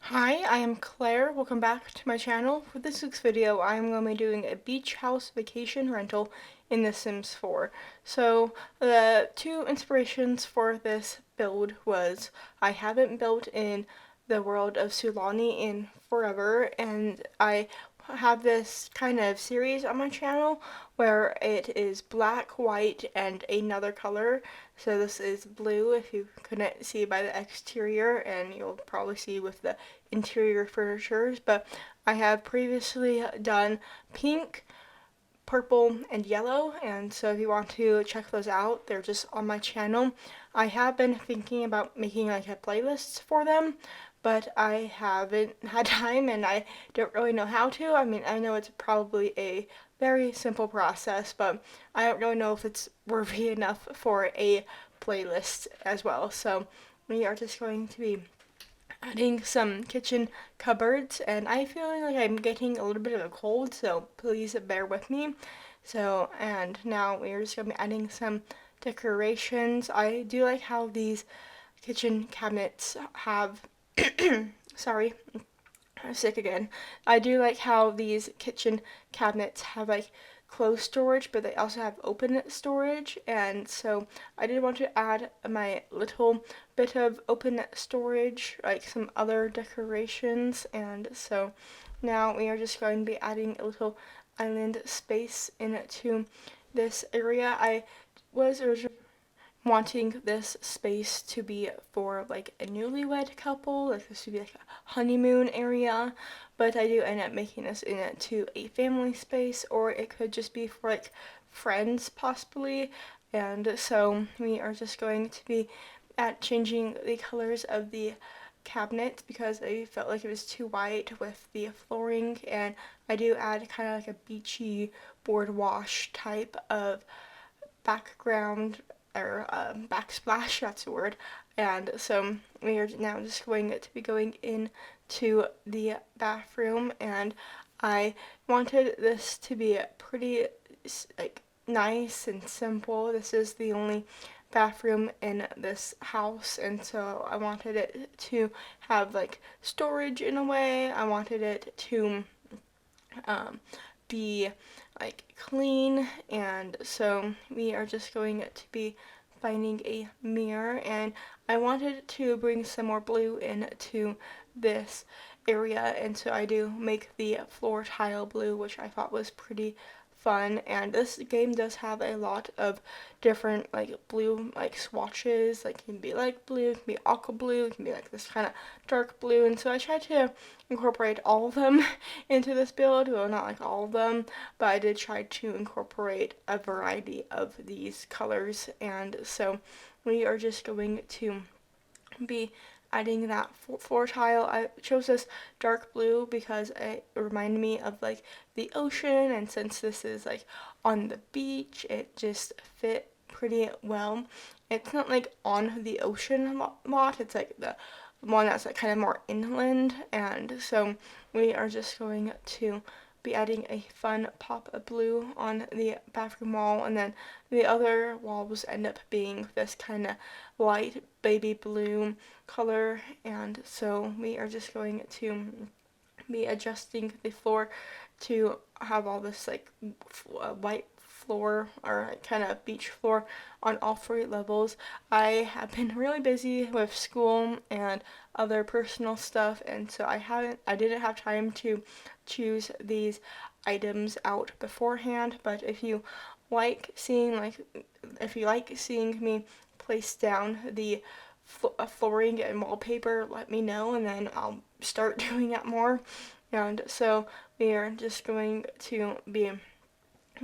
Hi, I am Claire. Welcome back to my channel. For this week's video, I'm going to be doing a beach house vacation rental in The Sims 4. So, the two inspirations for this build was I haven't built in the world of Sulani in forever, and I have this kind of series on my channel where it is black, white, and another color. So this is blue if you couldn't see by the exterior, and you'll probably see with the interior furnitures, but I have previously done pink, purple, and yellow, and so if you want to check those out, they're just on my channel. I have been thinking about making like a playlist for them, but I haven't had time and I don't really know how to. I mean, I know it's probably a very simple process, but I don't really know if it's worthy enough for a playlist as well. So we are just going to be adding some kitchen cupboards, and I feel like I'm getting a little bit of a cold, so please bear with me. So, and now we're just gonna be adding some decorations. I do like how these kitchen cabinets have sorry, I'm sick again. I do like how these kitchen cabinets have like closed storage, but they also have open storage, and so I did want to add my little bit of open storage, like some other decorations, and so now we are just going to be adding a little island space into this area. I was originally wanting this space to be for like a newlywed couple, like this would be like a honeymoon area, but I do end up making this into a family space, or it could just be for like friends possibly. And so we are just going to be at changing the colors of the cabinet because I felt like it was too white with the flooring, and I do add kind of like a beachy board wash type of background or backsplash, that's the word. And so we are now just going to be going into the bathroom, and I wanted this to be pretty like nice and simple. This is the only bathroom in this house, and so I wanted it to have like storage in a way. I wanted it to um, be like clean, and so we are just going to be finding a mirror, and I wanted to bring some more blue into this area, and so I do make the floor tile blue, which I thought was pretty fun. And this game does have a lot of different like blue like swatches, like it can be light blue, it can be aqua blue, it can be like this kind of dark blue, and so I tried to incorporate all of them into this build. Well, not like all of them, but I did try to incorporate a variety of these colors, and so we are just going to be adding that floor tile. I chose this dark blue because it reminded me of like the ocean, and since this is like on the beach, it just fit pretty well. It's not like on the ocean lot, it's like the one that's like kind of more inland, and so we are just going to be adding a fun pop of blue on the bathroom wall, and then the other walls end up being this kind of light baby blue color, and so we are just going to be adjusting the floor to have all this like white floor or kind of beach floor on all three levels. I have been really busy with school and other personal stuff, and so I didn't have time to choose these items out beforehand, but if you like seeing me place down the flooring and wallpaper, let me know, and then I'll start doing that more. And so we are just going to be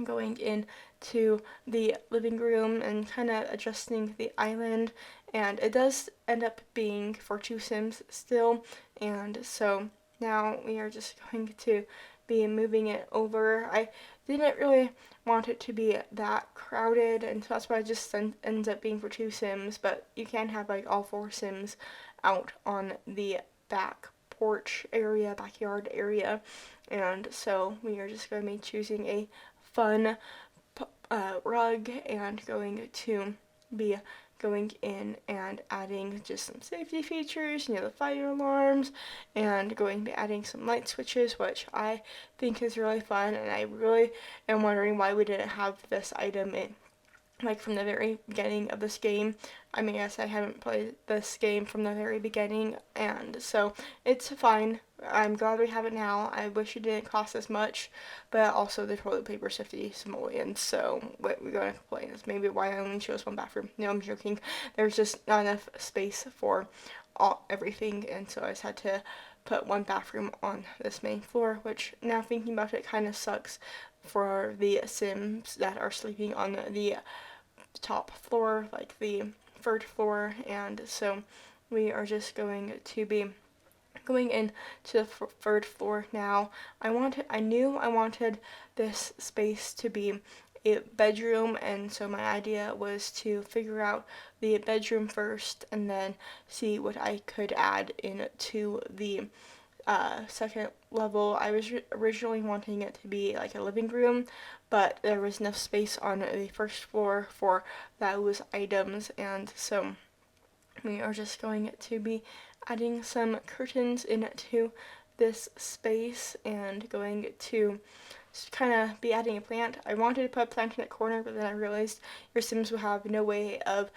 going into the living room and kind of adjusting the island, and it does end up being for two Sims still, and so now we are just going to be moving it over. I didn't really want it to be that crowded, and so that's why it just ends up being for two Sims, but you can have like all four Sims out on the back porch area, backyard area, and so we are just going to be choosing a fun rug and going to be going in and adding just some safety features, the fire alarms, and going to be adding some light switches, which I think is really fun, and I really am wondering why we didn't have this item in like from the very beginning of this game. I mean, yes, I haven't played this game from the very beginning, and so it's fine. I'm glad we have it now. I wish it didn't cost as much, but also the toilet paper is 50 simoleons, so what we're going to complain is maybe why I only chose one bathroom. No, I'm joking. There's just not enough space for everything, and so I just had to put one bathroom on this main floor, which now thinking about it kind of sucks for the Sims that are sleeping on the top floor, like the third floor, and so we are just going to be going in to the third floor now. I knew I wanted this space to be a bedroom, and so my idea was to figure out the bedroom first and then see what I could add into the second level. I was originally wanting it to be like a living room, but there was enough space on the first floor for those items, and so we are just going to be adding some curtains into this space and going to kind of be adding a plant. I wanted to put a plant in the corner, but then I realized your Sims will have no way of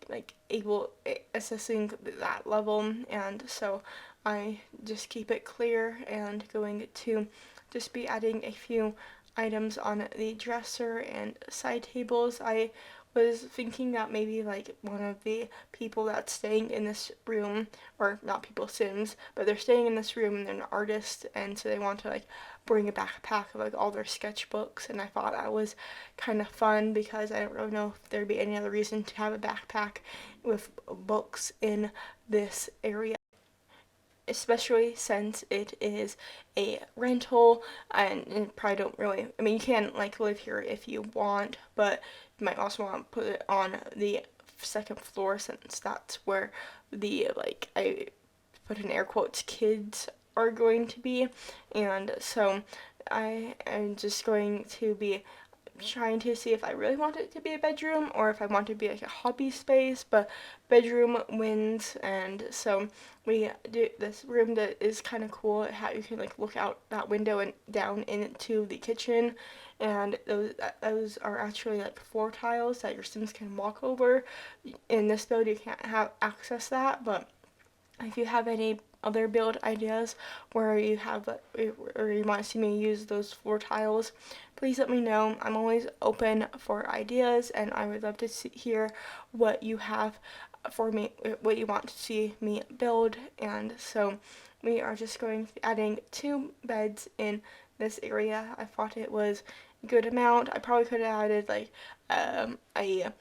like able assessing that level, and so I just keep it clear and going to just be adding a few items on the dresser and side tables. I was thinking that maybe like one of the people that's staying in this room, or not people, Sims, but they're staying in this room and they're an artist, and so they want to like bring a backpack of like all their sketchbooks, and I thought that was kind of fun because I don't really know if there'd be any other reason to have a backpack with books in this area, especially since it is a rental, and you probably don't really, I mean, you can like live here if you want, but you might also want to put it on the second floor since that's where the, like, I put in air quotes, kids are going to be, and so I am just going to be trying to see if I really want it to be a bedroom or if I want it to be like a hobby space, but bedroom wins, and so we do this room that is kind of cool. You can like look out that window and down into the kitchen, and those are actually like floor tiles that your Sims can walk over. In this build you can't have access that, but if you have any other build ideas where you have or you want to see me use those floor tiles, please let me know. I'm always open for ideas, and I would love to hear what you have for me, what you want to see me build. And so we are just going to be adding 2 beds in this area. I thought it was a good amount. I probably could have added like a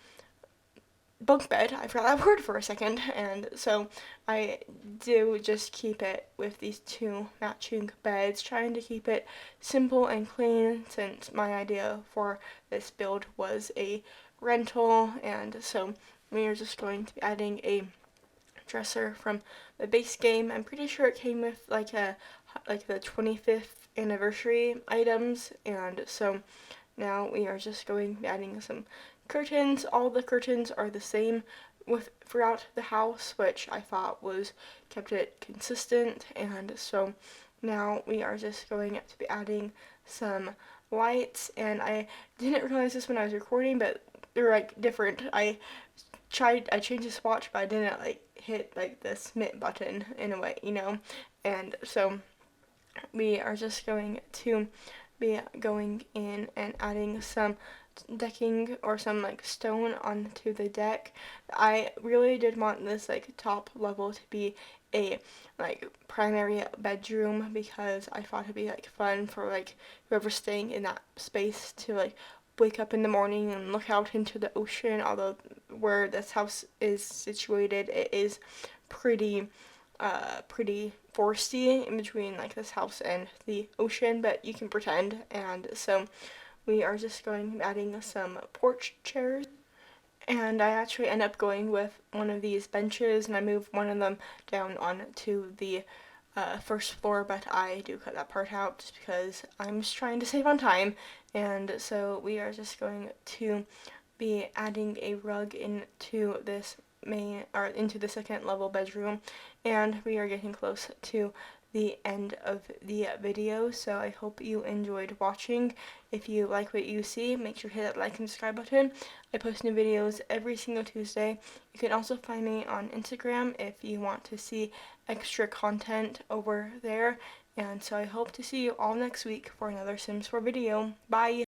bunk bed. I forgot that word for a second, and so I do just keep it with these 2 matching beds, trying to keep it simple and clean since my idea for this build was a rental, and so we are just going to be adding a dresser from the base game. I'm pretty sure it came with like the 25th anniversary items, and so now we are just going to be adding some curtains. All the curtains are the same throughout the house, which I thought was kept it consistent, and so now we are just going to be adding some lights, and I didn't realize this when I was recording, but they're like different. I changed the swatch, but I didn't like hit like the submit button in a way, and so we are just going to be going in and adding some decking or some like stone onto the deck. I really did want this like top level to be a like primary bedroom because I thought it'd be like fun for like whoever's staying in that space to like wake up in the morning and look out into the ocean. Although where this house is situated, it is pretty foresty in between like this house and the ocean, but you can pretend. And so we are just going adding some porch chairs, and I actually end up going with one of these benches, and I move one of them down onto the first floor, but I do cut that part out just because I'm just trying to save on time. And so we are just going to be adding a rug into this into the second level bedroom, and we are getting close to the end of the video, so I hope you enjoyed watching. If you like what you see, make sure to hit that like and subscribe button. I post new videos every single Tuesday. You can also find me on Instagram if you want to see extra content over there. And so I hope to see you all next week for another Sims 4 video. Bye!